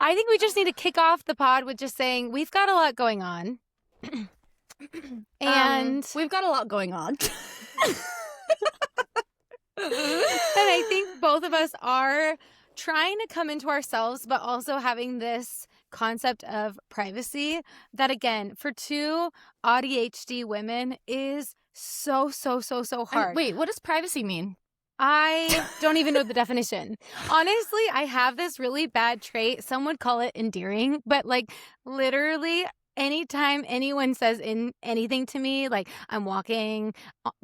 I think we just need to kick off the pod with just saying we've got a lot going on. And we've got a lot going on. And I think both of us are trying to come into ourselves, but also having this concept of privacy that, again, for two ADHD women is so hard. Wait, what does privacy mean? I don't even know the definition. Honestly, I have this really bad trait. Some would call it endearing, but like literally anytime anyone says anything to me, like I'm walking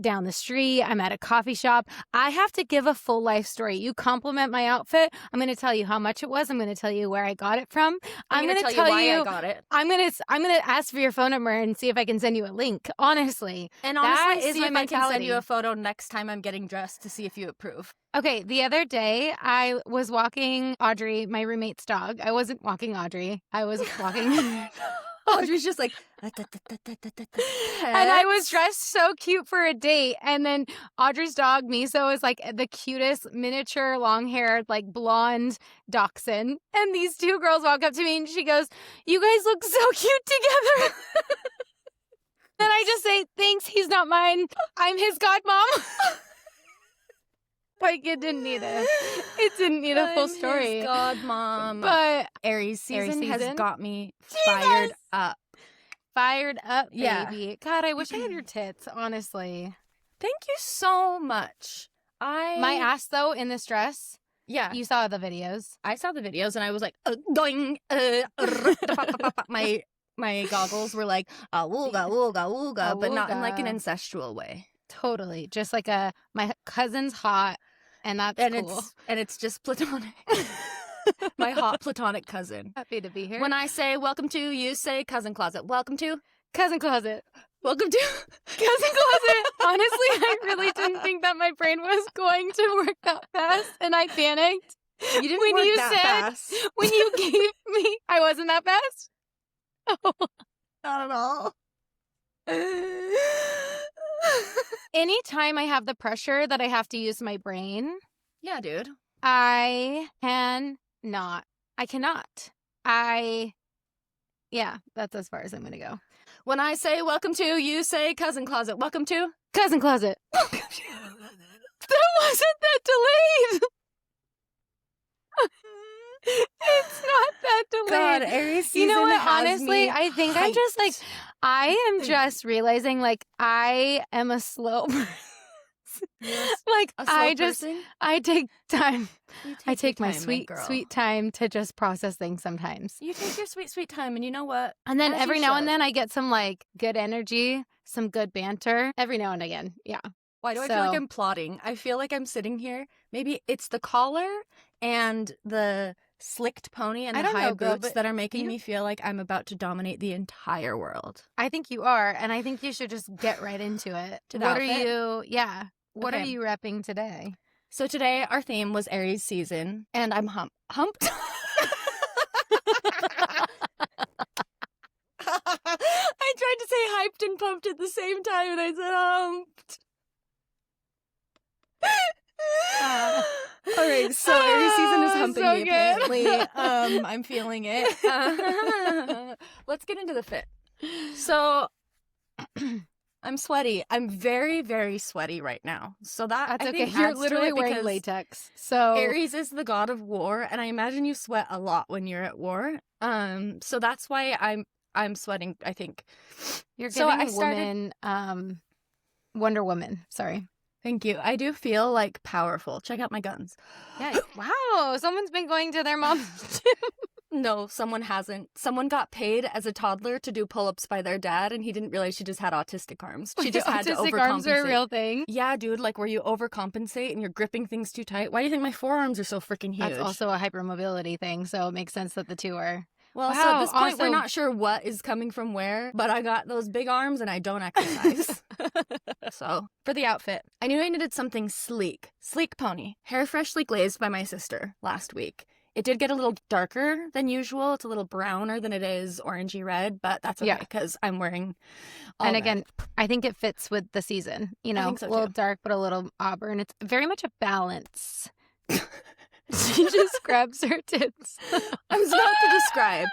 down the street, I'm at a coffee shop, I have to give a full life story. You compliment my outfit, I'm going to tell you how much it was. I'm going to tell you where I got it from. I'm going to tell you why I got it. I'm going to ask for your phone number and see if I can send you a link. Honestly. And honestly, that is see my if mentality. I can send you a photo next time I'm getting dressed to see if you approve. Okay, the other day I was walking Audrey, my roommate's dog. I wasn't walking Audrey. I was walking Audrey's just like, and I was dressed so cute for a date. And then Audrey's dog, Miso, is like the cutest miniature long-haired, like blonde dachshund. And these two girls walk up to me and she goes, "You guys look so cute together." And I just say, "Thanks, he's not mine. I'm his godmom." Like it didn't need a full story. God, Mom. But Aries season has got me Jesus! fired up. Fired up, baby. Yeah. God, I wish I had your tits, honestly. Thank you so much. My ass, though, in this dress. Yeah. You saw the videos. I saw the videos and I was like, going. My goggles were like, wooga, wooga, wooga, but not in like an ancestral way. Totally. Just like my cousin's hot, and that's cool. It's just platonic. My hot platonic cousin. Happy to be here. When I say welcome to, you say cousin closet. Welcome to cousin closet. Welcome to cousin closet. Honestly, I really didn't think that my brain was going to work that fast, and I panicked. You didn't when work you that fast. When you gave me, I wasn't that fast. Oh, not at all. Anytime I have the pressure that I have to use my brain. Yeah, dude. I cannot. Yeah, that's as far as I'm going to go. When I say welcome to, you say cousin closet. Welcome to cousin closet. That wasn't that delayed. It's not that delayed. God, Aries season. You know what? Honestly, I think I'm just like, I am just realizing like I am a slow person. Yes. Like I take time. I take my sweet time to just process things sometimes. You take your sweet time, and you know what? And then every now and then I get some like good energy, some good banter. Every now and again, yeah. Why do I feel like I'm plotting? I feel like I'm sitting here. Maybe it's the collar and the slicked pony and the high boots that are making me feel like I'm about to dominate the entire world. I think you are, and I think you should just get right into it. What are you? Yeah. What are you repping today? So today our theme was Aries season, and I'm humped. I tried to say hyped and pumped at the same time, and I said humped. All right, so Aries season is humping me, apparently. I'm feeling it. Let's get into the fit. So I'm sweaty. I'm very, very sweaty right now. So that's okay. You're literally wearing latex. So Aries is the god of war, and I imagine you sweat a lot when you're at war. So that's why I'm sweating, I think. You're giving Wonder Woman. Sorry. Thank you. I do feel like powerful. Check out my guns. Yeah. Wow. Someone's been going to their mom's gym. No, someone hasn't. Someone got paid as a toddler to do pull-ups by their dad, and he didn't realize she just had autistic arms. She just had to overcompensate. Autistic arms are a real thing? Yeah, dude, like where you overcompensate and you're gripping things too tight. Why do you think my forearms are so freaking huge? That's also a hypermobility thing, so it makes sense that the two are... Well, so at this point, we're not sure what is coming from where, but I got those big arms and I don't exercise. So, for the outfit, I knew I needed something sleek. Sleek pony. Hair freshly glazed by my sister last week. It did get a little darker than usual. It's a little browner than it is orangey red, but that's okay because I'm wearing all And red. again, I think it fits with the season. You know, so a little too. dark, but a little auburn. It's very much a balance. She just grabs her tits. I'm about to describe.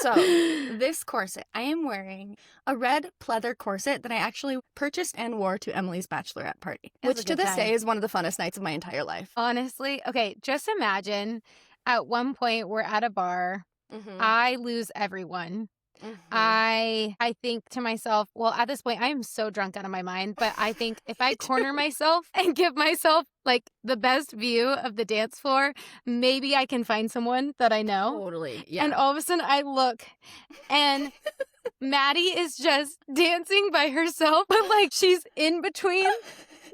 So, this corset, I am wearing a red pleather corset that I actually purchased and wore to Emily's bachelorette party, which to this day is one of the funnest nights of my entire life. Honestly, okay, just imagine at one point we're at a bar. Mm-hmm. I lose everyone. Mm-hmm. I think to myself, well, at this point, I am so drunk out of my mind, but I think if I corner myself and give myself like the best view of the dance floor, maybe I can find someone that I know. Totally, yeah. And all of a sudden I look and Maddy is just dancing by herself, but like she's in between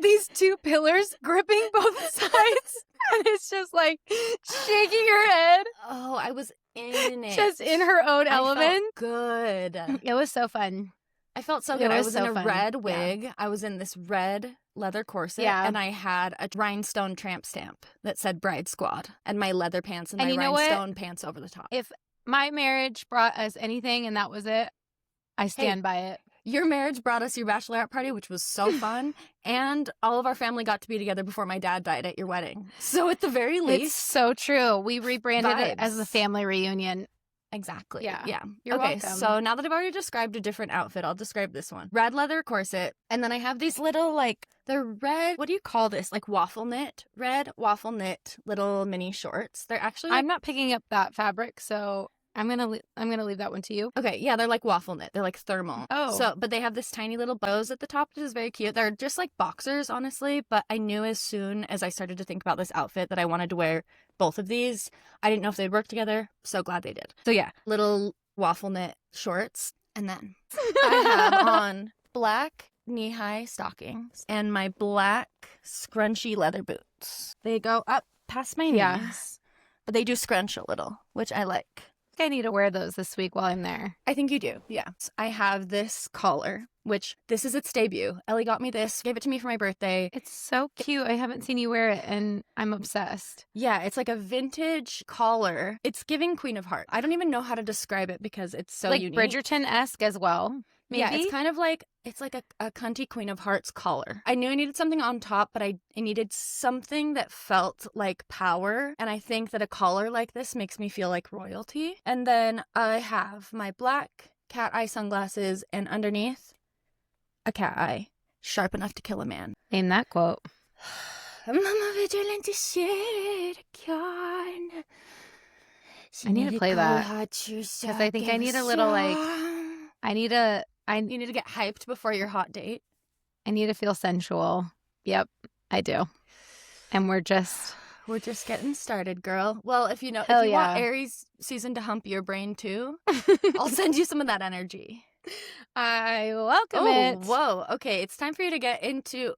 these two pillars, gripping both sides. And it's just like shaking her head. Oh, I was in it. Just in her own element. I felt good. It was so fun. I felt so good. I was so in a fun. red wig. Yeah. I was in this red leather corset. Yeah. And I had a rhinestone tramp stamp that said Bride Squad. And my leather pants and my rhinestone pants over the top. If my marriage brought us anything and that was it, I stand by it. Your marriage brought us your bachelorette party, which was so fun. And all of our family got to be together before my dad died at your wedding. So at the very least. It's so true. We rebranded it as the family reunion. Exactly. Yeah. You're welcome. So now that I've already described a different outfit, I'll describe this one. Red leather corset. And then I have these little, like, they're red, what do you call this? Like waffle knit? Red waffle knit little mini shorts. They're actually I'm not picking up that fabric, so I'm gonna leave that one to you. Okay, yeah, they're like waffle knit. They're like thermal. Oh. So, but they have this tiny little bows at the top, which is very cute. They're just like boxers, honestly. But I knew as soon as I started to think about this outfit that I wanted to wear both of these. I didn't know if they'd work together. So glad they did. So yeah, little waffle knit shorts. And then I have on black knee-high stockings and my black scrunchy leather boots. They go up past my knees, but they do scrunch a little, which I like. I think I need to wear those this week while I'm there. I think you do, yeah. I have this collar, which this is its debut. Ellie got me this, gave it to me for my birthday. It's so cute. I haven't seen you wear it, and I'm obsessed. Yeah, it's like a vintage collar. It's giving Queen of Hearts. I don't even know how to describe it because it's so unique. Like Bridgerton-esque as well. Maybe? Yeah, it's kind of like, it's like a cunty Queen of Hearts collar. I knew I needed something on top, but I needed something that felt like power. And I think that a collar like this makes me feel like royalty. And then I have my black cat eye sunglasses and underneath a cat eye, sharp enough to kill a man. Name that quote. I need to play that because I think I need a little like, you need to get hyped before your hot date. I need to feel sensual. Yep, I do. And we're just getting started, girl. Well, if you want Aries season to hump your brain too, I'll send you some of that energy. I welcome it. Whoa. Okay, it's time for you to get into,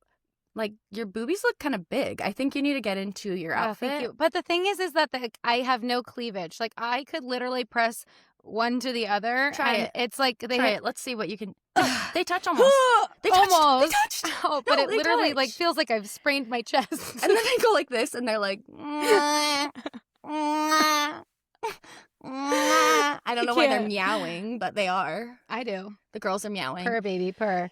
like, your boobies look kind of big. I think you need to get into your outfit. Thank you. But the thing is that I have no cleavage. Like, I could literally press one to the other. Try it. It's like Try it. Let's see what you can. They touch almost. They touched. Oh, but it literally like feels like I've sprained my chest. And then they go like this, and they're like. I don't know why they're meowing, but they are. I do. The girls are meowing. Purr, baby, purr.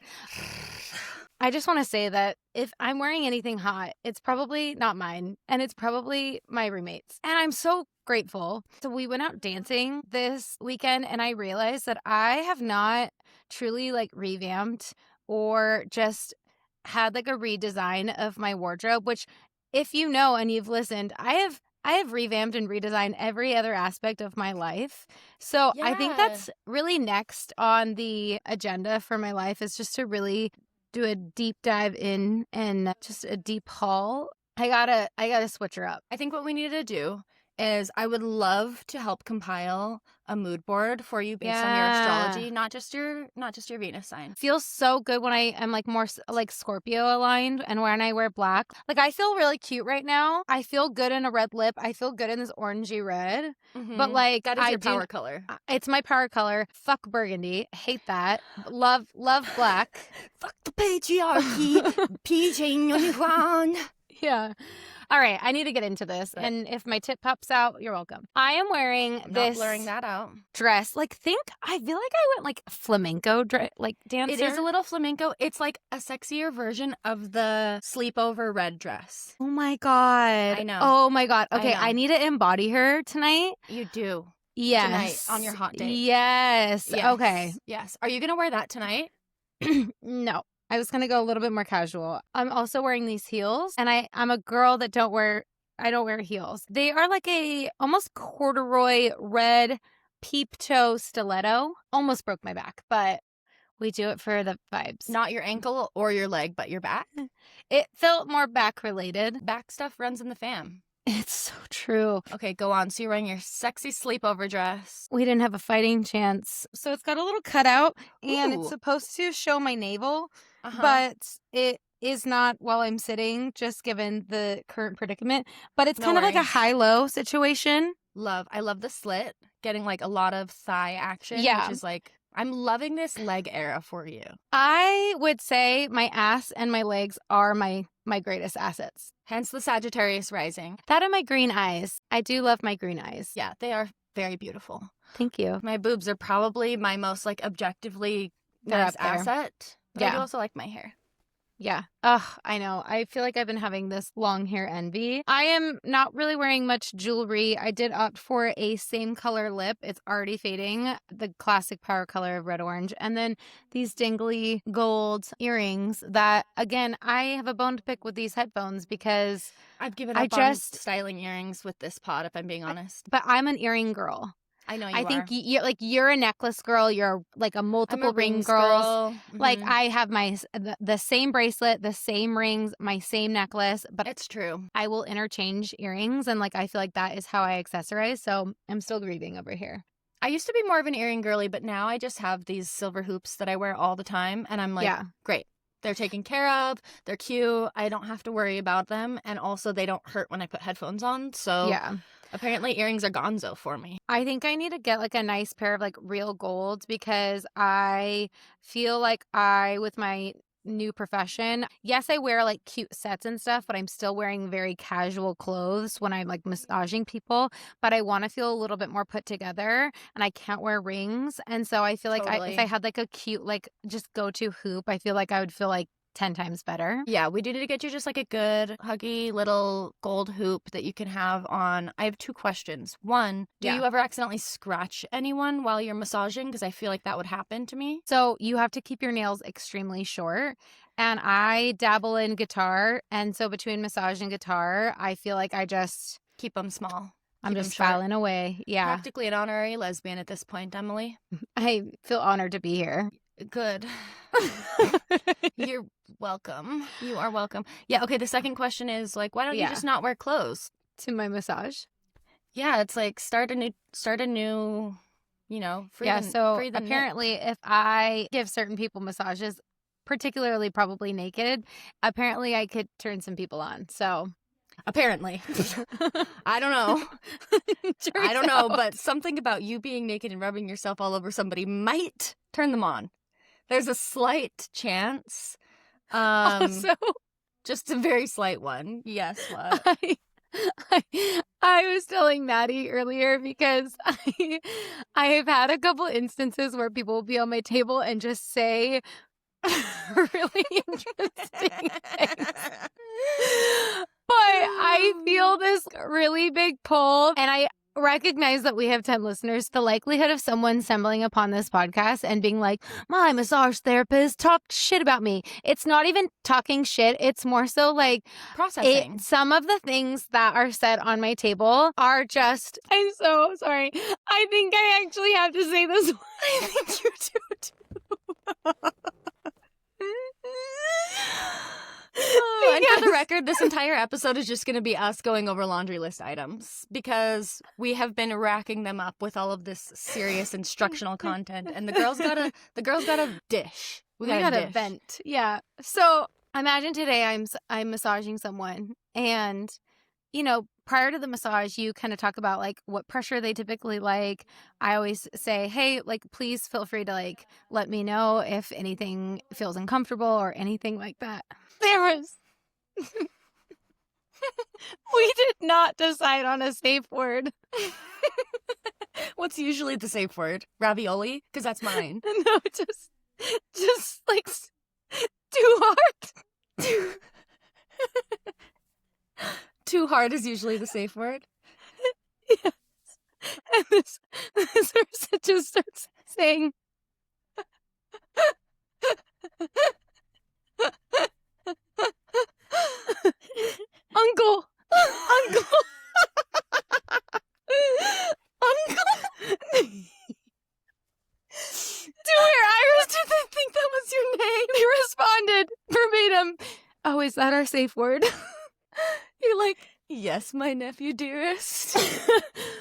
I just want to say that if I'm wearing anything hot, it's probably not mine, and it's probably my roommate's. And I'm so grateful. So we went out dancing this weekend, and I realized that I have not truly like revamped or just had like a redesign of my wardrobe, which if you know and you've listened, I have revamped and redesigned every other aspect of my life. So I think that's really next on the agenda for my life is just to really do a deep dive in and just a deep haul. I gotta switch her up. I think what we need to do is I would love to help compile a mood board for you based on your astrology, not just your Venus sign. Feels so good when I am like more like Scorpio aligned and when I wear black. Like I feel really cute right now. I feel good in a red lip. I feel good in this orangey red. Mm-hmm. But like that is your power color. It's my power color. Fuck burgundy. Hate that. Love black. Fuck the patriarchy. PJ Yeah. All right. I need to get into this. Right. And if my tip pops out, you're welcome. I am wearing I'm this not blurring that out. dress. Like, I feel like I went like flamenco dancer. It is a little flamenco. It's like a sexier version of the sleepover red dress. Oh my God. I know. Oh my God. Okay. I I need to embody her tonight. You do. Yes. Tonight on your hot date. Yes. Okay. Yes. Are you going to wear that tonight? No. I was going to go a little bit more casual. I'm also wearing these heels, and I'm a girl that I don't wear heels. They are like a almost corduroy red peep toe stiletto. Almost broke my back, but we do it for the vibes. Not your ankle or your leg, but your back? It felt more back related. Back stuff runs in the fam. It's so true. Okay, go on. So you're wearing your sexy sleepover dress. We didn't have a fighting chance. So it's got a little cutout, and Ooh. it's supposed to show my navel, Uh-huh. but it is not while I'm sitting, just given the current predicament. But it's kind of like a high-low situation. I love the slit, getting like a lot of thigh action. Yeah. Which is like, I'm loving this leg era for you. I would say my ass and my legs are my greatest assets. Hence the Sagittarius rising. That and my green eyes. I do love my green eyes. Yeah, they are very beautiful. Thank you. My boobs are probably my most like objectively They're nice up there. asset. But I do also like my hair. Yeah. Ugh, I know. I feel like I've been having this long hair envy. I am not really wearing much jewelry. I did opt for a same color lip. It's already fading. The classic power color of red orange. And then these dingly gold earrings that, again, I have a bone to pick with these headphones because I've given up on styling earrings with this pod, if I'm being honest. But I'm an earring girl. I know you I think you're a necklace girl. You're like a multiple ring girl. Mm-hmm. Like I have the same bracelet, the same rings, my same necklace. But it's true. I will interchange earrings, and like I feel like that is how I accessorize. So I'm still grieving over here. I used to be more of an earring girly, but now I just have these silver hoops that I wear all the time, and I'm like, great. They're taken care of. They're cute. I don't have to worry about them, and also they don't hurt when I put headphones on. So yeah. Apparently earrings are gonzo for me. I think I need to get like a nice pair of like real gold because I feel like with my new profession, yes, I wear like cute sets and stuff, but I'm still wearing very casual clothes when I'm like massaging people. But I want to feel a little bit more put together, and I can't wear rings. And so I feel like if I had like a cute, like just go-to hoop, I feel like I would feel like 10 times better. Yeah, we do need to get you just like a good, huggy little gold hoop that you can have on. I have 2 questions. One, do you ever accidentally scratch anyone while you're massaging? Because I feel like that would happen to me. So you have to keep your nails extremely short. And I dabble in guitar. And so between massage and guitar, I feel like I just keep them small. I'm just filing away. Yeah. Practically an honorary lesbian at this point, Emily. I feel honored to be here. Good. You're welcome. You are welcome. Yeah, okay, the second question is like, why don't you just not wear clothes to my massage? Yeah, it's like start a new, you know, free the apparently if I give certain people massages, particularly probably naked, apparently I could turn some people on. So apparently. I don't know. I don't know, but something about you being naked and rubbing yourself all over somebody might turn them on. There's a slight chance. Also, just a very slight one. Yes, what? I was telling Maddie earlier because I have had a couple instances where people will be on my table and just say really interesting things. But I feel this really big pull, and I recognize that we have 10 listeners. The likelihood of someone stumbling upon this podcast and being like, my massage therapist talked shit about me. It's not even talking shit. It's more so like processing. Some of the things that are said on my table are just, I'm so sorry. I think I actually have to say this. I think you do too. And for the record, this entire episode is just going to be us going over laundry list items because we have been racking them up with all of this serious instructional content, and the girls got a dish. We got a vent. Yeah. So imagine today I'm massaging someone, and you know, prior to the massage, you kind of talk about like what pressure they typically like. I always say, hey, like, please feel free to like let me know if anything feels uncomfortable or anything like that. There was We did not decide on a safe word. What's usually the safe word? Ravioli? Because that's mine. No, just like too hard. Too hard is usually the safe word. Yes. And this person just starts saying, Uncle. To where Iris didn't think that was your name. He responded verbatim, oh, is that our safe word? You're like, yes, my nephew dearest.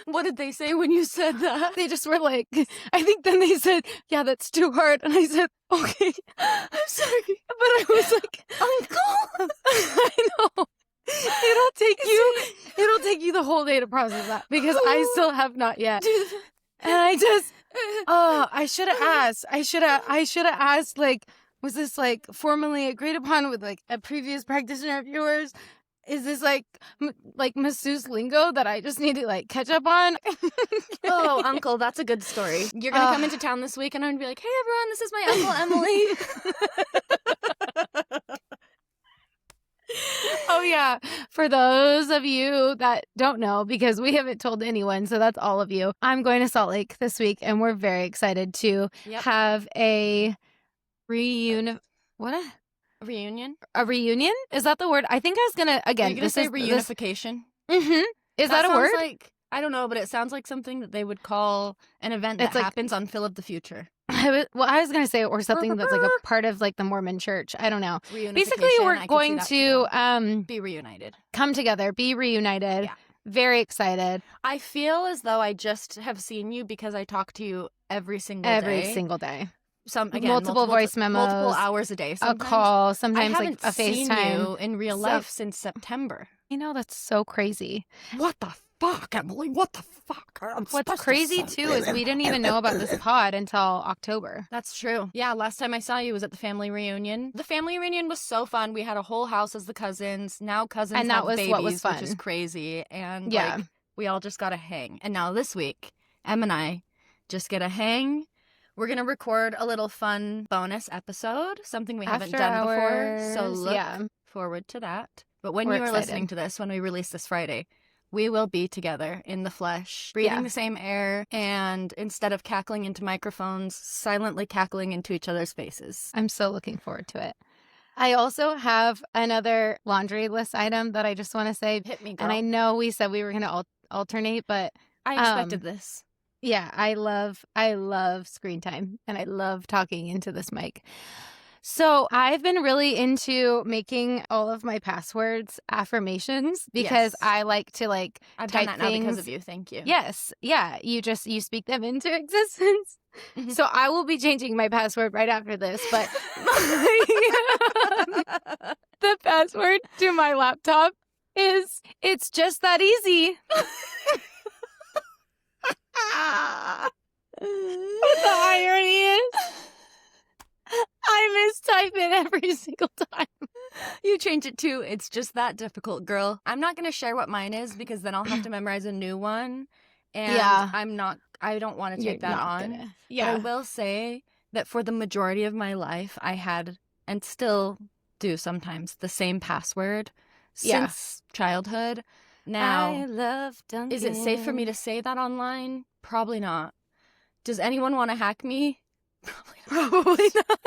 What did they say when you said that? They just were like, I think then they said, yeah, that's too hard. And I said, okay, I'm sorry. But I was like, Uncle. I know. It'll take you the whole day to process that because I still have not yet. And I just, I should have asked. I should have asked, like, was this like formally agreed upon with like a previous practitioner of yours? Is this like masseuse lingo that I just need to like catch up on? Oh, Uncle, that's a good story. You're going to come into town this week and I'm going to be like, hey, everyone, this is my Uncle Emily. Oh, yeah. For those of you that don't know, because we haven't told anyone, so that's all of you. I'm going to Salt Lake this week, and we're very excited to have a reunion. What? Reunion? A reunion? Is that the word? I think I was going to, again, Are you going to say reunification? Mm-hmm. Is that a word? Like, I don't know, but it sounds like something that they would call an event that happens on Phil of the Future. I was going to say, or something that's like a part of like the Mormon church. I don't know. Basically, we're going to be reunited. Come together, be reunited. Yeah. Very excited. I feel as though I just have seen you because I talk to you every single day. Every single day. Multiple voice memos. Multiple hours a day. Sometimes. A call. Sometimes like a FaceTime. I haven't seen you in real life since September. You know, that's so crazy. What the fuck, Emily? What the fuck? What's crazy, too, is we didn't even know about this pod until October. That's true. Yeah, last time I saw you was at the family reunion. The family reunion was so fun. We had a whole house as the cousins. Now cousins and that was babies, what was fun. Which is crazy. And like, we all just got to hang. And now this week, Em and I just get a hang. We're going to record a little fun bonus episode, something we haven't done before. So look forward to that. But when you are listening to this, when we release this Friday, we will be together in the flesh, breathing the same air, and instead of cackling into microphones, silently cackling into each other's faces. I'm so looking forward to it. I also have another laundry list item that I just want to say. Hit me, girl. And I know we said we were going to alternate, but I expected this. Yeah, I love screen time, and I love talking into this mic. So I've been really into making all of my passwords affirmations because I like to like I've type done that things. Now because of you. Thank you. Yes. Yeah. You speak them into existence. Mm-hmm. So I will be changing my password right after this, but the password to my laptop is it's just that easy. What the irony is, I mistype it every single time. You change it to, it's just that difficult, girl. I'm not going to share what mine is because then I'll have to memorize a new one. And I don't want to take that on. But I will say that for the majority of my life, I had, and still do sometimes, the same password since childhood. Now, I love Duncan. Is it safe for me to say that online? Probably not. Does anyone want to hack me? Probably not.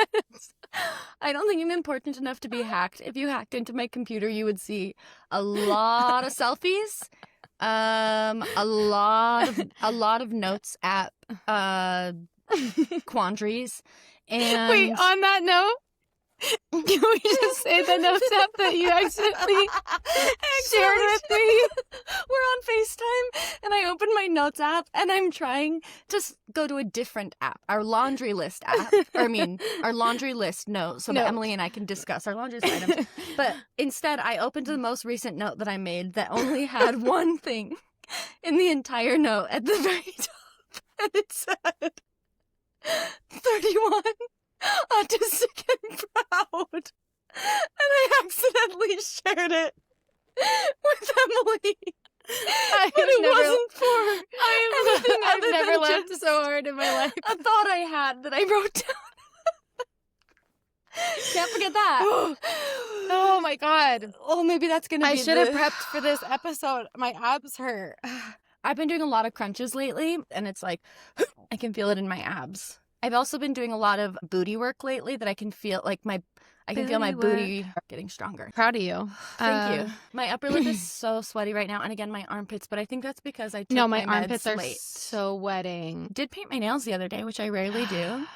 I don't think I'm important enough to be hacked. If you hacked into my computer, you would see a lot of selfies, a lot of notes app quandaries. And wait, on that note, can we just say the notes app that you accidentally shared with me? We're on FaceTime, and I open my notes app, and I'm trying to go to a different app, our laundry list app. Our laundry list note, so that Emily and I can discuss our laundry list items. But instead, I opened the most recent note that I made that only had one thing in the entire note at the very top, and it said 31. Autistic and proud. And I accidentally shared it with Emily. But it wasn't for I've never laughed so hard in my life. A thought I had that I wrote down. Can't forget that. Oh my God. Oh, maybe that's gonna be. I should have prepped for this episode. My abs hurt. I've been doing a lot of crunches lately, and it's like I can feel it in my abs. I've also been doing a lot of booty work lately that I can feel like my booty getting stronger. Proud of you. Thank you. My upper lip is so sweaty right now, and again, my armpits, but I think that's because I took my meds armpits are late. so wetting. Did paint my nails the other day, which I rarely do.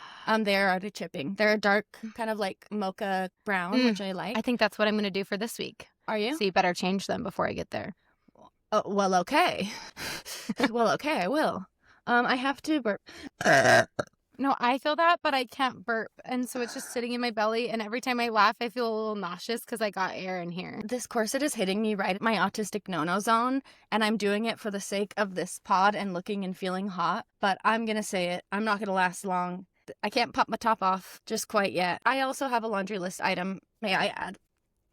They're out of chipping. They're a dark, kind of like mocha brown, which I like. I think that's what I'm going to do for this week. Are you? So you better change them before I get there. Oh, well, okay. Well, okay, I will. I have to burp. No, I feel that, but I can't burp. And so it's just sitting in my belly. And every time I laugh, I feel a little nauseous because I got air in here. This corset is hitting me right at my autistic no-no zone. And I'm doing it for the sake of this pod and looking and feeling hot. But I'm going to say it. I'm not going to last long. I can't pop my top off just quite yet. I also have a laundry list item, may I add.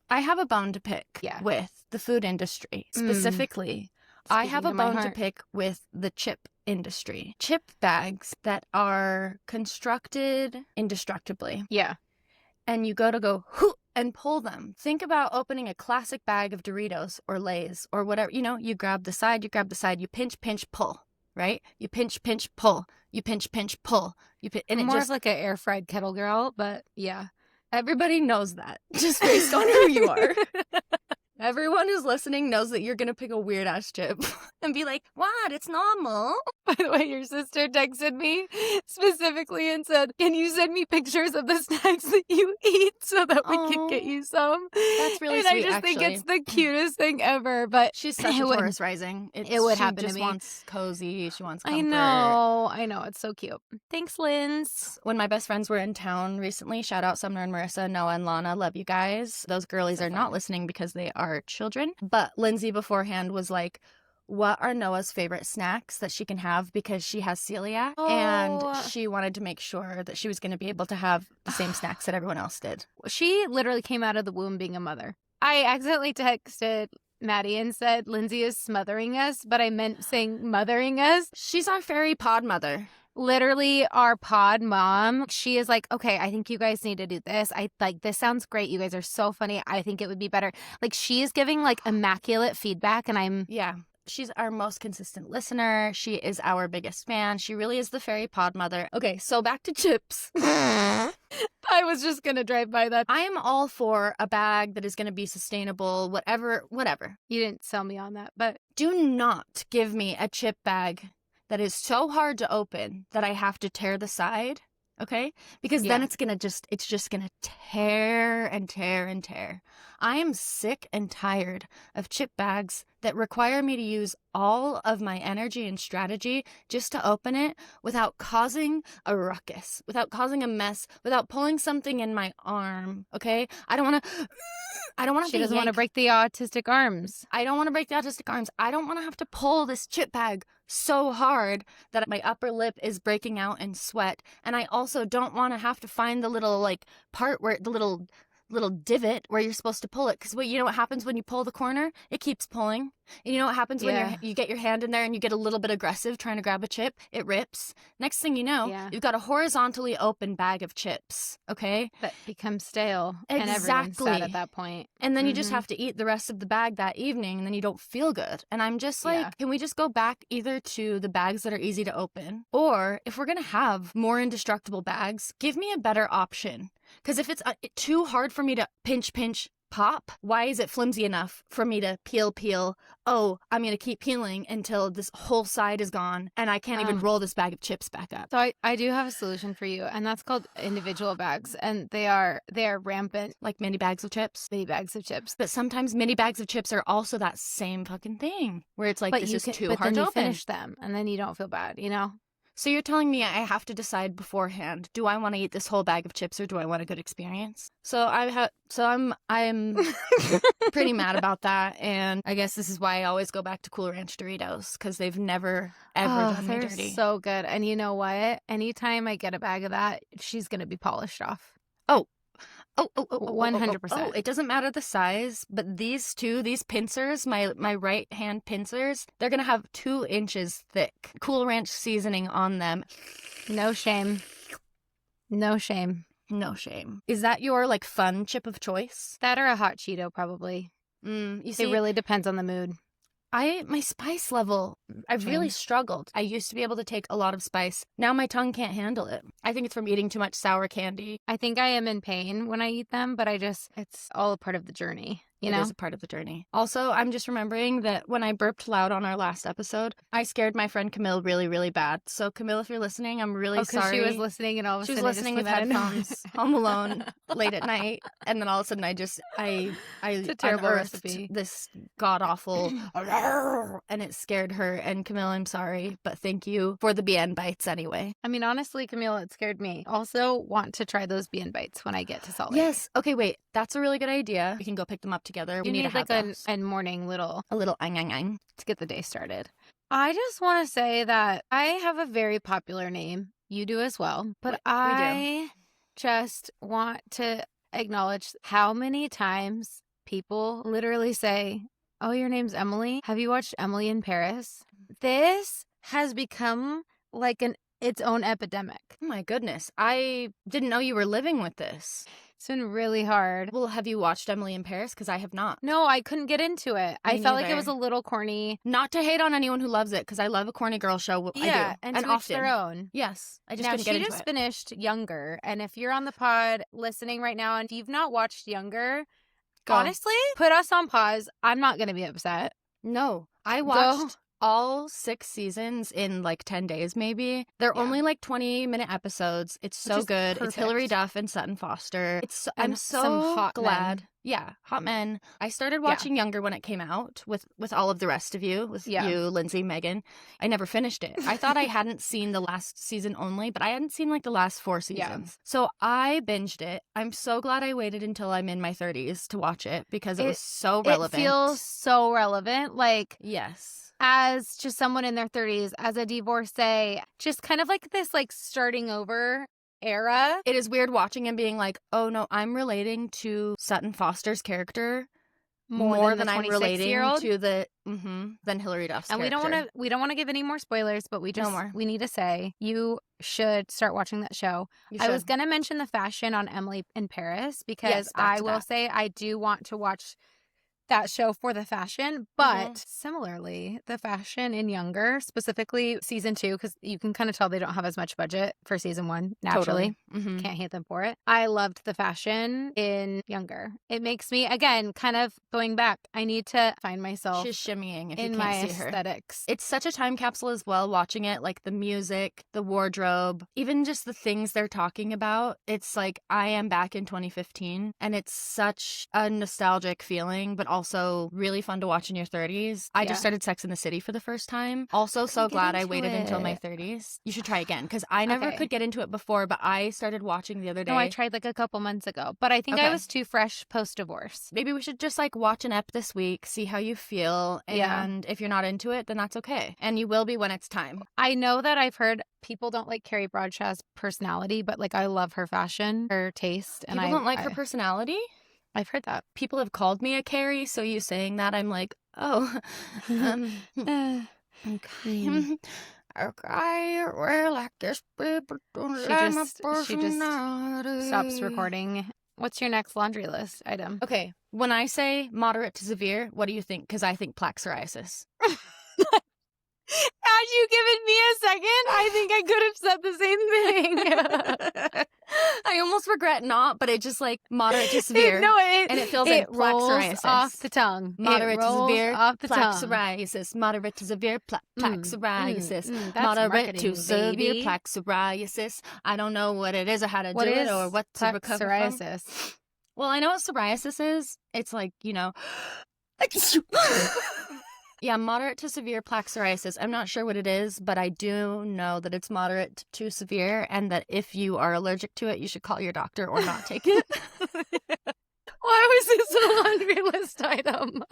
I have a bone to pick with the food industry. Specifically, I have a bone to pick with the chip industry. Chip bags that are constructed indestructibly. Yeah. And you go and pull them. Think about opening a classic bag of Doritos or Lay's or whatever. You know, you grab the side, you pinch, pinch, pull. Right? You pinch, pinch, pull. You pinch, pinch, pull. And more of like an air fried kettle girl, but yeah. Everybody knows that, just based on who you are. Everyone who's listening knows that you're going to pick a weird-ass chip and be like, what? It's normal. By the way, your sister texted me specifically and said, can you send me pictures of the snacks that you eat so that we can get you some? That's really sweet, I just think it's the cutest thing ever. But she's such a Taurus rising. It would happen to me. She just wants cozy. She wants comfort. I know. It's so cute. Thanks, Linz. When my best friends were in town recently, shout out Sumner and Marissa, Noah and Lana. Love you guys. Those girlies are not listening because they are children. But Lindsay beforehand was like, what are Noah's favorite snacks that she can have because she has celiac? And she wanted to make sure that she was going to be able to have the same snacks that everyone else did. She literally came out of the womb being a mother. I accidentally texted Maddie and said Lindsay is smothering us, but I meant saying mothering us. She's our fairy pod mother. Literally our pod mom. She is like, okay, I think you guys need to do this. This sounds great. You guys are so funny. I think it would be better. Like, she is giving like immaculate feedback, and she's our most consistent listener. She is our biggest fan. She really is the fairy pod mother. Okay, so back to chips. I was just going to drive by that. I am all for a bag that is going to be sustainable, whatever. You didn't sell me on that, but do not give me a chip bag that is so hard to open that I have to tear the side, okay? Because then it's just gonna tear and tear and tear. I am sick and tired of chip bags that require me to use all of my energy and strategy just to open it without causing a ruckus, without causing a mess, without pulling something in my arm, okay? I don't want to She doesn't want to break the autistic arms. I don't want to break the autistic arms. I don't want to have to pull this chip bag so hard that my upper lip is breaking out in sweat. And I also don't want to have to find the little like part where the little divot where you're supposed to pull it. Because you know what happens when you pull the corner? It keeps pulling. And you know what happens when you get your hand in there and you get a little bit aggressive trying to grab a chip? It rips. Next thing you know, you've got a horizontally open bag of chips, okay? That becomes stale. Exactly. And everyone's sad at that point. And then you just have to eat the rest of the bag that evening, and then you don't feel good. And I'm just like, can we just go back either to the bags that are easy to open, or if we're going to have more indestructible bags, give me a better option. Because if it's too hard for me to pinch, pop, why is it flimsy enough for me to peel? Oh, I'm going to keep peeling until this whole side is gone and I can't even roll this bag of chips back up. So I do have a solution for you, and that's called individual bags, and they are rampant. Like mini bags of chips? Mini bags of chips. But sometimes mini bags of chips are also that same fucking thing where it's like, this is too hard to open. Finish them and then you don't feel bad, you know? So you're telling me I have to decide beforehand, do I want to eat this whole bag of chips or do I want a good experience? So I'm pretty mad about that, and I guess this is why I always go back to Cool Ranch Doritos, because they've never ever done me dirty. So good. And you know what? Anytime I get a bag of that, she's gonna be polished off. Oh, Oh, 100%. it doesn't matter the size, but these pincers, my right hand pincers, they're going to have 2 inches thick Cool Ranch seasoning on them. No shame. No shame. No shame. Is that your like fun chip of choice? That or a hot Cheeto, probably. You see, it really depends on the mood. My spice level, I've really struggled. I used to be able to take a lot of spice. Now my tongue can't handle it. I think it's from eating too much sour candy. I think I am in pain when I eat them, but it's all a part of the journey. You know? It is a part of the journey. Also, I'm just remembering that when I burped loud on our last episode, I scared my friend Camille really, really bad. So Camille, if you're listening, I'm really sorry. She was listening and all of a sudden she was listening with headphones, home alone, late at night, and then all of a sudden I it's a terrible unearthed recipe. this god awful, and it scared her. And Camille, I'm sorry, but thank you for the BN bites anyway. I mean, honestly, Camille, it scared me. Also, want to try those BN bites when I get to Salt Lake. Yes. Okay. Wait. That's a really good idea. We can go pick them up together. You need need like a morning a little ang to get the day started. I just want to say that I have a very popular name. You do as well. But I just want to acknowledge how many times people literally say, "Oh, your name's Emily. Have you watched Emily in Paris?" This has become like its own epidemic. Oh my goodness. I didn't know you were living with this. It's been really hard. Well, have you watched Emily in Paris? Because I have not. No, I couldn't get into it. I felt like it was a little corny. Not to hate on anyone who loves it, because I love a corny girl show. Yeah, I do. and to each their own. Yes, I just couldn't get into it. She just finished Younger, and if you're on the pod listening right now, and if you've not watched Younger, honestly, put us on pause. I'm not going to be upset. No, I watched all 6 seasons in like 10 days maybe. They're only like 20-minute episodes. It's so good. Perfect. It's Hilary Duff and Sutton Foster. I'm so hot glad. Men. Yeah, hot men. I started watching Younger when it came out with all of the rest of you, with you, Lindsay, Megan. I never finished it. I thought I hadn't seen the last season only, but I hadn't seen like the last 4 seasons. Yeah. So I binged it. I'm so glad I waited until I'm in my 30s to watch it because it was so relevant. It feels so relevant. Like, yes. As just someone in their 30s, as a divorcee, just kind of like this like starting over era. It is weird watching and being like, oh no, I'm relating to Sutton Foster's character more than I'm relating to the than Hilary Duff's and character. we don't want to give any more spoilers, but we need to say you should start watching that show. I was gonna mention the fashion on Emily in Paris because I will say I do want to watch that show for the fashion, but similarly, the fashion in Younger, specifically season 2, because you can kind of tell they don't have as much budget for season 1, naturally. Totally. Can't hate them for it. I loved the fashion in Younger. It makes me, again, kind of going back, I need to find myself. She's shimmying if you in can't my see her. Aesthetics. It's such a time capsule as well, watching it, like the music, the wardrobe, even just the things they're talking about. It's like, I am back in 2015, and it's such a nostalgic feeling, but also really fun to watch in your 30s. I just started Sex in the City for the first time. Also so glad I waited until my 30s. You should try again, because I never could get into it before, but I started watching the other day. No, I tried like a couple months ago, but I think I was too fresh post-divorce. Maybe we should just like watch an ep this week, see how you feel, and if you're not into it, then that's okay. And you will be when it's time. I know that I've heard people don't like Carrie Bradshaw's personality, but like I love her fashion, her taste. And people don't like her personality? I've heard that. People have called me a Carrie, so you saying that, I'm like, oh, okay. Okay, well, I guess people don't like my personality. She just stops recording. What's your next laundry list item? Okay, when I say moderate to severe, what do you think? Because I think plaque psoriasis. Had you given me a second, I think I could have said the same thing. I almost regret not, but it just like moderate to severe. And it feels like plaque psoriasis. Off the tongue. Moderate to severe off the plaque tongue. psoriasis. Moderate to severe plaque psoriasis. Moderate to severe plaque psoriasis. I don't know what it is or how to do it or what to recover psoriasis? from. Well, I know what psoriasis is. It's like, you know. Yeah, moderate to severe plaque psoriasis. I'm not sure what it is, but I do know that it's moderate to severe and that if you are allergic to it, you should call your doctor or not take it. Why was this a laundry list item?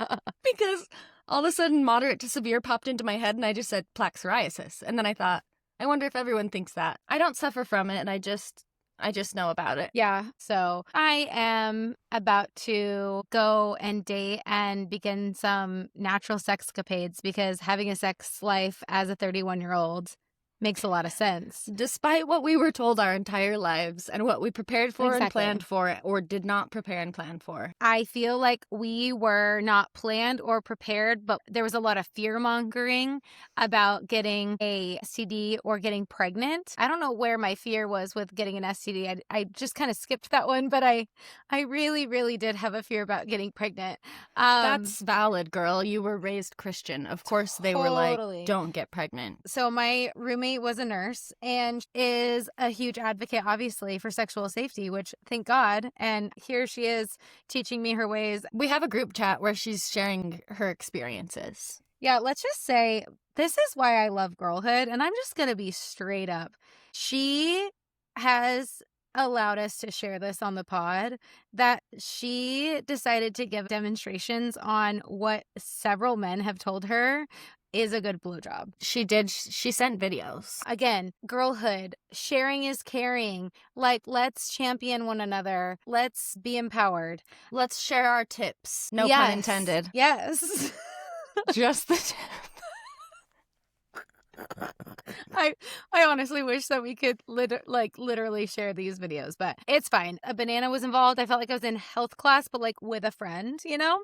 Because all of a sudden moderate to severe popped into my head and I just said plaque psoriasis. And then I thought, I wonder if everyone thinks that. I don't suffer from it and I just I just know about it. Yeah. So I am about to go and date and begin some natural sexcapades because having a sex life as a 31-year-old makes a lot of sense. Despite what we were told our entire lives and what we prepared for and planned for or did not prepare and plan for. I feel like we were not planned or prepared, but there was a lot of fear-mongering about getting a STD or getting pregnant. I don't know where my fear was with getting an STD. I just kind of skipped that one, but I really, really did have a fear about getting pregnant. That's valid, girl. You were raised Christian. Of course they were like, don't get pregnant. So my roommate was a nurse and is a huge advocate, obviously, for sexual safety, which thank God. And here she is teaching me her ways. We have a group chat where she's sharing her experiences. Yeah, let's just say this is why I love girlhood. And I'm just going to be straight up. She has allowed us to share this on the pod that she decided to give demonstrations on what several men have told her is a good blowjob. She did. She sent videos. Again, girlhood, sharing is caring. Like, let's champion one another. Let's be empowered. Let's share our tips. No pun intended. Yes. Just the tip. I honestly wish that we could literally share these videos, but it's fine. A banana was involved. I felt like I was in health class, but like with a friend, you know?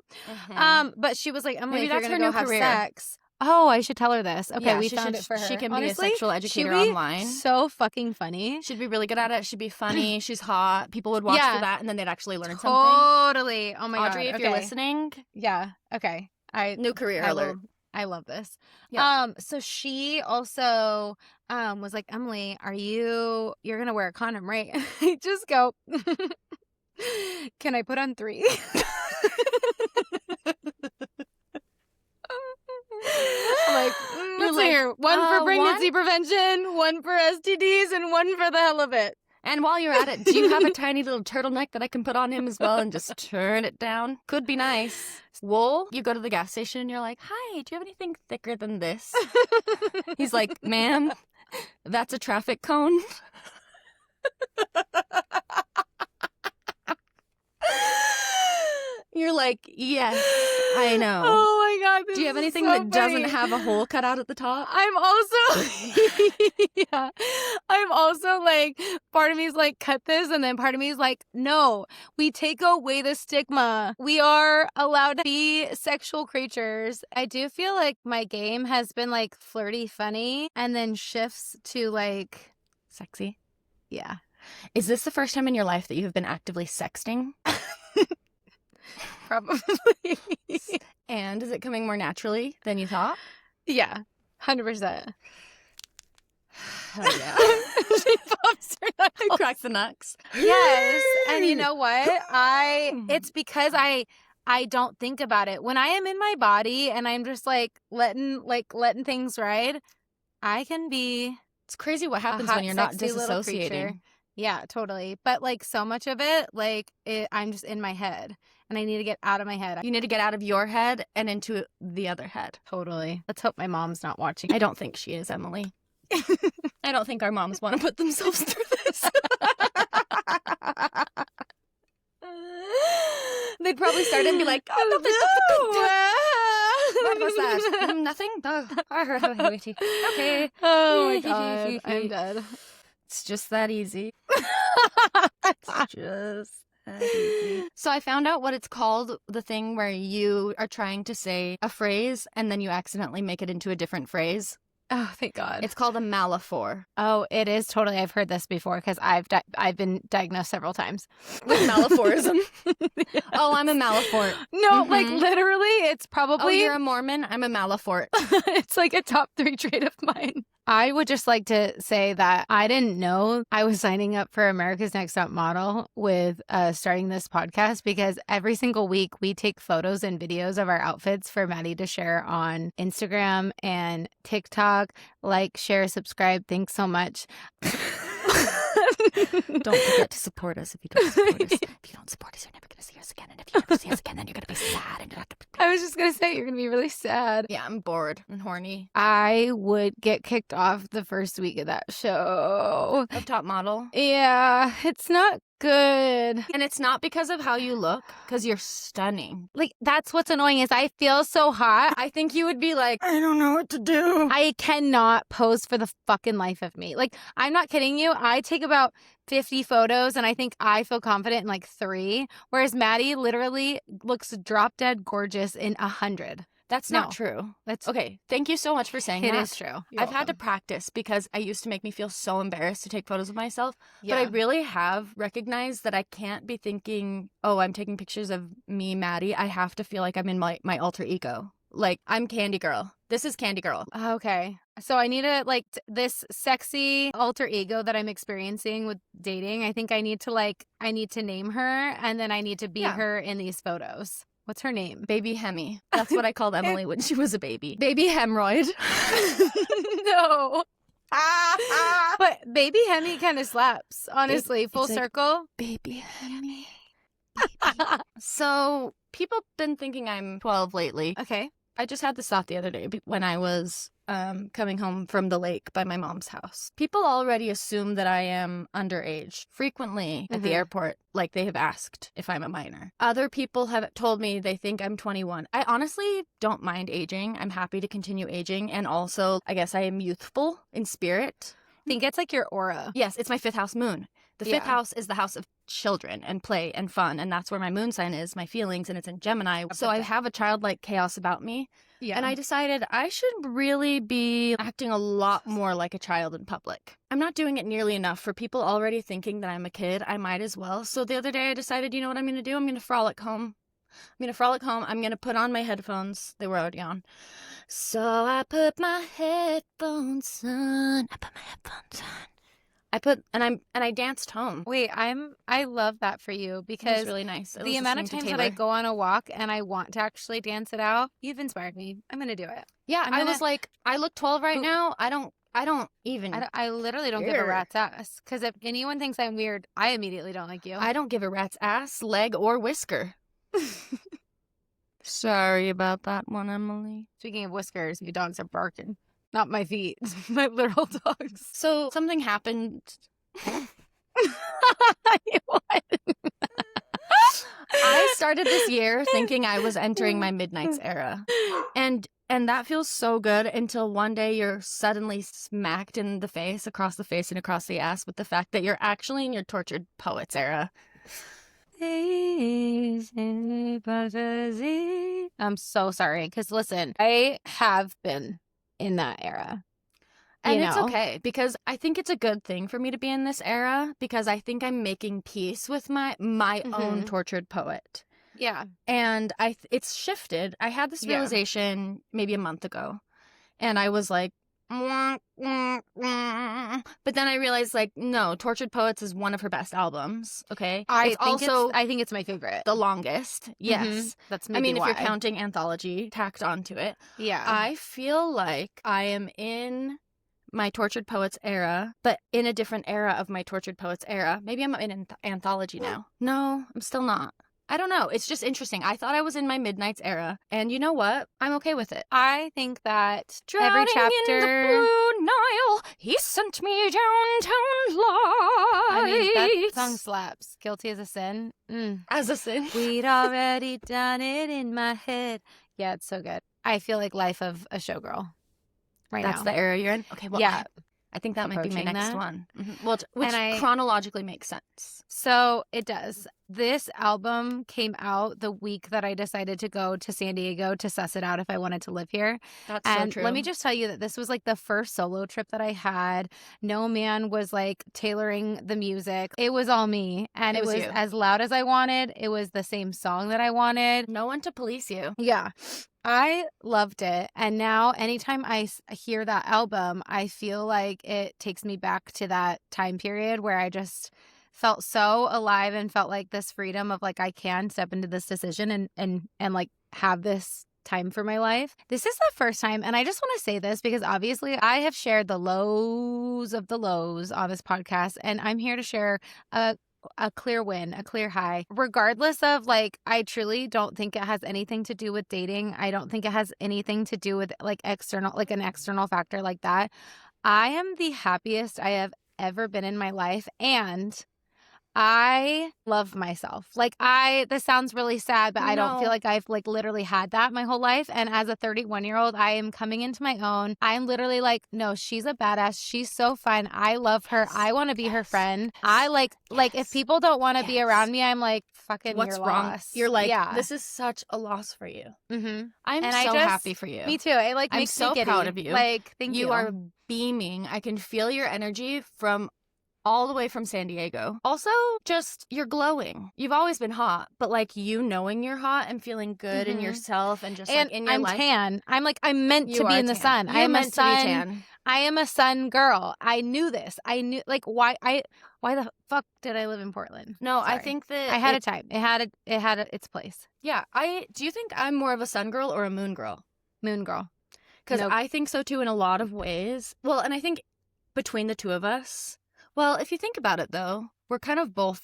But she was like, Emily, if you're going to go have sex. Oh, I should tell her this. Okay, we found it for her. She can be a sexual educator online. So fucking funny. She'd be really good at it. She'd be funny. She's hot. People would watch for that, and then they'd actually learn something. Totally. Oh my God. Audrey, if you're listening. Yeah. Okay. New career alert. I love this. Yeah. So she also was like, Emily, you're gonna wear a condom, right? I just go, can I put on 3? Like, let's hear. One for pregnancy prevention, one for STDs, and one for the hell of it. And while you're at it, do you have a tiny little turtleneck that I can put on him as well and just turn it down? Could be nice. Wool, you go to the gas station and you're like, hi, do you have anything thicker than this? He's like, ma'am, that's a traffic cone. You're like, yes, I know. Oh my God. Do you have anything that doesn't have a hole cut out at the top? I'm also like, part of me is like, cut this. And then part of me is like, no, we take away the stigma. We are allowed to be sexual creatures. I do feel like my game has been like flirty, funny, and then shifts to like sexy. Yeah. Is this the first time in your life that you have been actively sexting? Probably. And is it coming more naturally than you thought? Yeah, 100%. Oh, yeah. She pops her knuckles. I crack the knucks. Yes, and you know what? It's because I don't think about it. When I am in my body and I'm just like letting things ride, I can be. It's crazy what happens when you're not disassociating. Yeah, totally. But like so much of it, I'm just in my head. And I need to get out of my head. You need to get out of your head and into the other head. Totally. Let's hope my mom's not watching. I don't think she is, Emily. I don't think our moms want to put themselves through this. They'd probably start and be like, oh, nothing. What was that? Nothing? Oh, okay. Oh my God. I'm dead. It's just that easy. It's just that easy. So I found out what it's called, the thing where you are trying to say a phrase and then you accidentally make it into a different phrase. Oh, thank God. It's called a malaphor. Oh, it is totally. I've heard this before because I've been diagnosed several times with malaphorism. Yes. Oh, I'm a malaphort. No, like literally, it's probably. Oh, you're a Mormon? I'm a malaphort. It's like a top 3 trait of mine. I would just like to say that I didn't know I was signing up for America's Next Top Model with starting this podcast because every single week we take photos and videos of our outfits for Maddy to share on Instagram and TikTok. Like, share, subscribe. Thanks so much. Don't forget to support us if you don't support us. If you don't support us, you're never going to see us again. And if you never see us again, then you're going to be sad. And I was just going to say, you're going to be really sad. Yeah, I'm bored and horny. I would get kicked off the first week of that show. Of Top Model? Yeah, it's not good. And it's not because of how you look, because you're stunning. Like, that's what's annoying is I feel so hot. I think you would be like, I don't know what to do. I cannot pose for the fucking life of me. Like, I'm not kidding you. I take about 50 photos and I think I feel confident in like 3, whereas Maddy literally looks drop dead gorgeous in 100. That's not true. That's okay. Thank you so much for saying that. It is true. I've had to practice because I used to make me feel so embarrassed to take photos of myself. Yeah. But I really have recognized that I can't be thinking, oh, I'm taking pictures of me, Maddy. I have to feel like I'm in my alter ego. Like, I'm Candy Girl. This is Candy Girl. Okay. So I need to, like, this sexy alter ego that I'm experiencing with dating. I think I need to name her, and then I need to be her in these photos. What's her name? Baby Hemi. That's what I called Emily when she was a baby. Baby Hemorrhoid. No. But Baby Hemi kind of slaps, honestly. Full circle. Baby Hemi. So people been thinking I'm 12 lately. Okay. I just had this thought the other day when I was coming home from the lake by my mom's house. People already assume that I am underage frequently at the airport, like they have asked if I'm a minor. Other people have told me they think I'm 21. I honestly don't mind aging. I'm happy to continue aging. And also, I guess I am youthful in spirit. I think it's like your aura. Yes, it's my 5th house moon. The 5th house is the house of children and play and fun. And that's where my moon sign is, my feelings, and it's in Gemini. So I have a childlike chaos about me. Yeah. And I decided I should really be acting a lot more like a child in public. I'm not doing it nearly enough for people already thinking that I'm a kid. I might as well. So the other day I decided, you know what I'm going to do? I'm going to frolic home. I'm going to put on my headphones. They were already on. So I put my headphones on. I danced home. Wait, I love that for you because it's really nice. The amount of times that I go on a walk and I want to actually dance it out, you've inspired me. I'm gonna do it. Yeah, I was like, I look 12 right now. I literally don't give a rat's ass because if anyone thinks I'm weird, I immediately don't like you. I don't give a rat's ass, leg, or whisker. Sorry about that one, Emily. Speaking of whiskers, your dogs are barking. Not my feet, my literal dogs. So something happened. What? I started this year thinking I was entering my Midnights era. And that feels so good until one day you're suddenly smacked in the face, across the face and across the ass with the fact that you're actually in your Tortured Poets era. I'm so sorry. Because listen, I have been in that era. And it's okay because I think it's a good thing for me to be in this era because I think I'm making peace with my own tortured poet. Yeah. And it's shifted. I had this realization maybe a month ago and I was like, but then I realized like, no, Tortured Poets is one of her best albums. Okay. I think it's my favorite. The longest. Yes. That's maybe if you're counting anthology tacked onto it. Yeah. I feel like I am in my Tortured Poets era, but in a different era of my Tortured Poets era. Maybe I'm in anthology now. No, I'm still not. I don't know. It's just interesting. I thought I was in my Midnights era, and you know what? I'm okay with it. I think that Drowning every chapter in the Blue Nile, he sent me downtown life. I mean, that song slaps. Guilty as a Sin. As a sin. We'd already done it in my head. Yeah, it's so good. I feel like life of a showgirl right That's now. the era you're in? Okay, well, yeah. I think that might be my next one. Well, which And chronologically makes sense. So it does. This album came out the week that I decided to go to San Diego to suss it out if I wanted to live here. That's and so true. Let me just tell you that this was like the first solo trip that I had. No man was like tailoring the music. It was all me. And it was you. as loud as I wanted. It was the same song that I wanted. No one to police you. Yeah. I loved it. And now anytime I hear that album, I feel like it takes me back to that time period where I just felt so alive and felt like this freedom of like I can step into this decision and like have this time for my life. This is the first time, and I just want to say this because obviously I have shared the lows of the lows on this podcast, and I'm here to share a clear win, a clear high. Regardless of like, I truly don't think it has anything to do with dating. I don't think it has anything to do with like an external factor like that. I am the happiest I have ever been in my life, and I love myself. Like this sounds really sad, but I don't feel like I've like literally had that my whole life. And as a 31-year-old, I am coming into my own. I'm literally like, no, she's a badass. She's so fun. I love her. I want to be her friend. I like if people don't want to be around me, I'm like, fucking, what's you're wrong? lost. You're like, this is such a loss for you. Mm-hmm. I'm so happy for you. Me too. It like makes me giddy. Proud of you. Like, thank you. You are beaming. I can feel your energy from all the way from San Diego. Also, just you're glowing. You've always been hot, but like you knowing you're hot and feeling good in yourself and just like in your life. I'm tan. I'm meant to be in the sun. I am meant to be tan. I am a sun girl. I knew this. I knew like why the fuck did I live in Portland? No, Sorry. I think that I had a time. It had its place. Yeah. Do you think I'm more of a sun girl or a moon girl? Moon girl. Because I think so too in a lot of ways. Well, and I think between the two of us. Well, if you think about it, though, we're kind of both.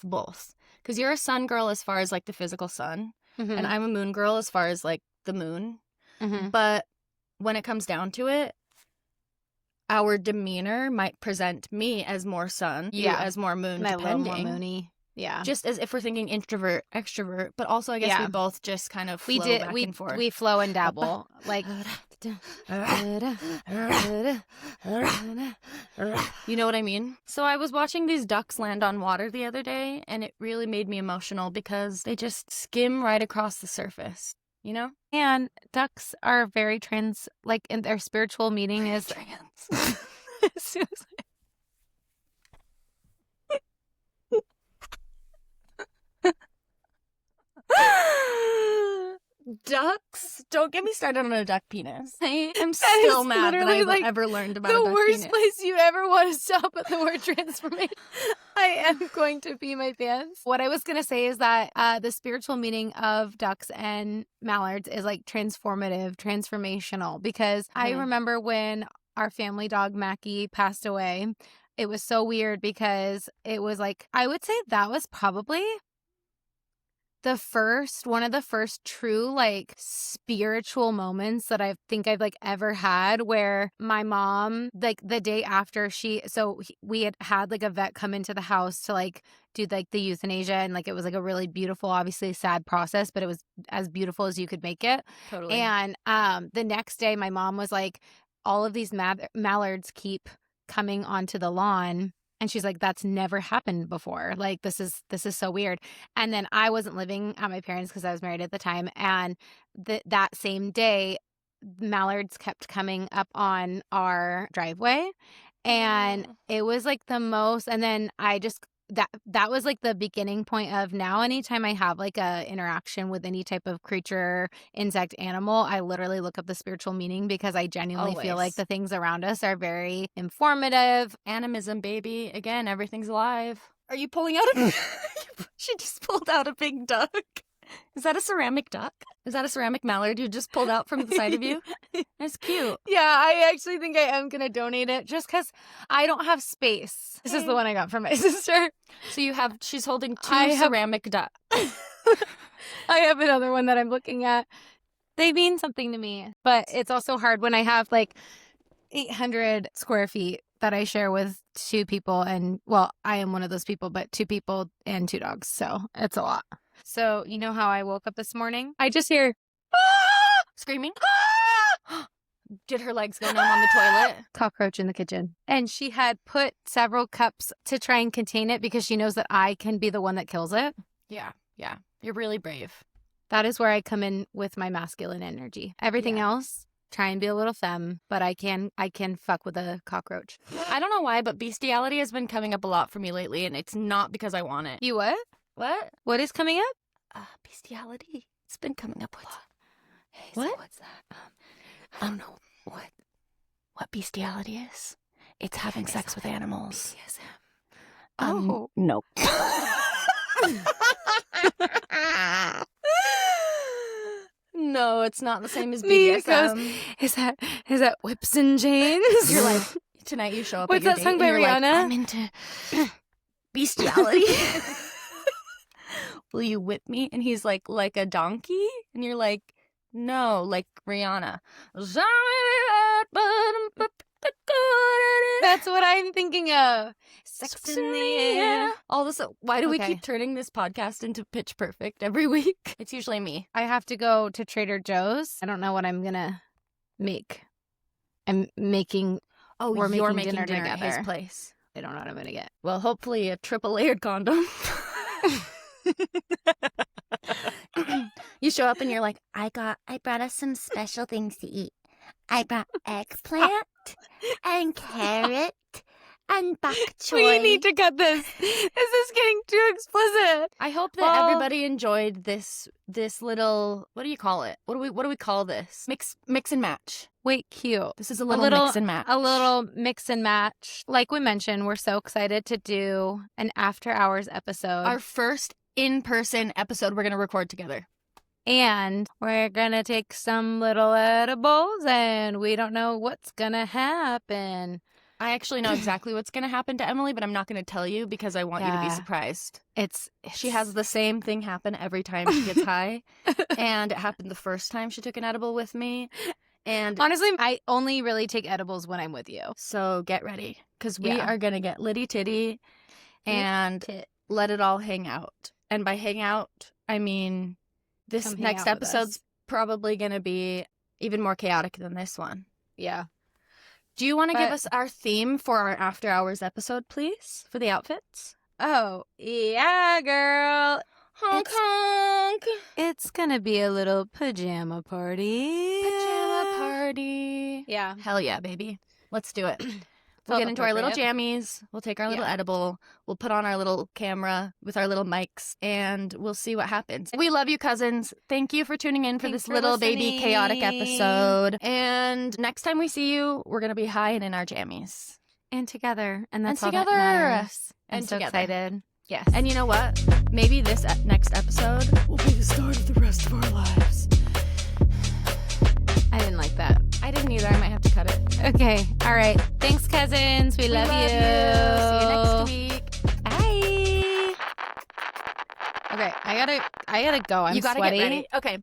Because you're a sun girl as far as, like, the physical sun. Mm-hmm. And I'm a moon girl as far as, like, the moon. Mm-hmm. But when it comes down to it, our demeanor might present me as more sun, you as more moon, and depending. A little more moony. Yeah. Just as if we're thinking introvert, extrovert. But also, I guess we both just kind of flow back and forth. We flow and dabble. Like... You know what I mean? So I was watching these ducks land on water the other day, and it really made me emotional because they just skim right across the surface, you know? And ducks are very trans, like in their spiritual meaning is trans. Seriously. Ducks? Don't get me started on a duck penis. I am still mad that I've like ever learned about a duck penis. The worst place you ever want to stop at the word transformation. I am going to pee my pants. What I was going to say is that the spiritual meaning of ducks and mallards is like transformative, transformational. Because I remember when our family dog Mackie passed away, it was so weird because it was like, I would say that was probably one of the first true like spiritual moments that I think I've like ever had, where my mom, like the day after we had like a vet come into the house to like do like the euthanasia, and like it was like a really beautiful, obviously sad process, but it was as beautiful as you could make it. Totally. And the next day my mom was like, all of these mallards keep coming onto the lawn. And she's like, that's never happened before. Like, this is so weird. And then I wasn't living at my parents' because I was married at the time. And that same day, mallards kept coming up on our driveway. And it was like the most, and then I just, that was like the beginning point of now anytime I have like a interaction with any type of creature, insect, animal, I literally look up the spiritual meaning because I genuinely feel like the things around us are very informative. Animism, baby. Again, everything's alive. Are you pulling out a... She just pulled out a big duck. Is that a ceramic duck? Is that a ceramic mallard you just pulled out from the side of you? That's cute. Yeah, I actually think I am going to donate it just because I don't have space. This is the one I got from my sister. So she's holding two ceramic ducks. I have another one that I'm looking at. They mean something to me, but it's also hard when I have like 800 square feet that I share with two people. And well, I am one of those people, but 2 people and 2 dogs. So it's a lot. So, you know how I woke up this morning? I just hear screaming. Did her legs go numb on the toilet? Cockroach in the kitchen. And she had put several cups to try and contain it because she knows that I can be the one that kills it. Yeah. You're really brave. That is where I come in with my masculine energy. Everything else, try and be a little femme, but I can fuck with a cockroach. I don't know why, but bestiality has been coming up a lot for me lately, and it's not because I want it. You what? What? What is coming up? Bestiality. It's been coming up a lot. Hey, what? So what's that? I don't know what bestiality is. It's having sex with animals. BDSM. No. No, it's not the same as Mia BDSM. goes, is that whips and chains? You're like, tonight you show up What's at your that song date by and you're like, Rihanna? I'm into bestiality. Will you whip me? And he's like a donkey? And you're like, no, like Rihanna. That's what I'm thinking of. Sex in the air. All this. Why do we Okay. keep turning this podcast into Pitch Perfect every week? It's usually me. I have to go to Trader Joe's. I don't know what I'm gonna make. I'm making. Oh, We're you're making making dinner dinner at his together. place. I don't know what I'm gonna get. Well, hopefully a triple layered condom. You show up and you're like, I brought us some special things to eat. I brought eggplant and carrot and bok choy. We need to cut this. This is getting too explicit. I hope that everybody enjoyed this little, what do you call it? What do we call this? Mix and match. Wait, cute. This is a little mix and match. A little mix and match. Like we mentioned, we're so excited to do an after hours episode. Our first in-person episode we're going to record together. And we're going to take some little edibles and we don't know what's going to happen. I actually know exactly what's going to happen to Emily, but I'm not going to tell you because I want you to be surprised. She has the same thing happen every time she gets high. And it happened the first time she took an edible with me. And honestly, I only really take edibles when I'm with you. So get ready because we are going to get litty titty and let it all hang out. And by hang out, I mean this next episode's probably going to be even more chaotic than this one. Yeah. Do you want to give us our theme for our after hours episode, please, for the outfits? Oh, yeah, girl. Honk, honk. It's going to be a little pajama party. Pajama party. Yeah. Hell yeah, baby. Let's do it. We'll get into our little jammies. We'll take our little edible. We'll put on our little camera with our little mics, and we'll see what happens. We love you, cousins. Thank you for tuning in for this little baby chaotic episode. And next time we see you, we're going to be high and in our jammies. And together. And that's and all together. that matters. I'm And so together. excited. Yes. And you know what? Maybe this next episode will be the start of the rest of our lives. I didn't like that. I didn't either. I might have to cut it. Okay. All right. Thanks, cousins. We love you. See you next week. Bye. Okay. I gotta go. I'm you gotta sweaty. get ready. Okay.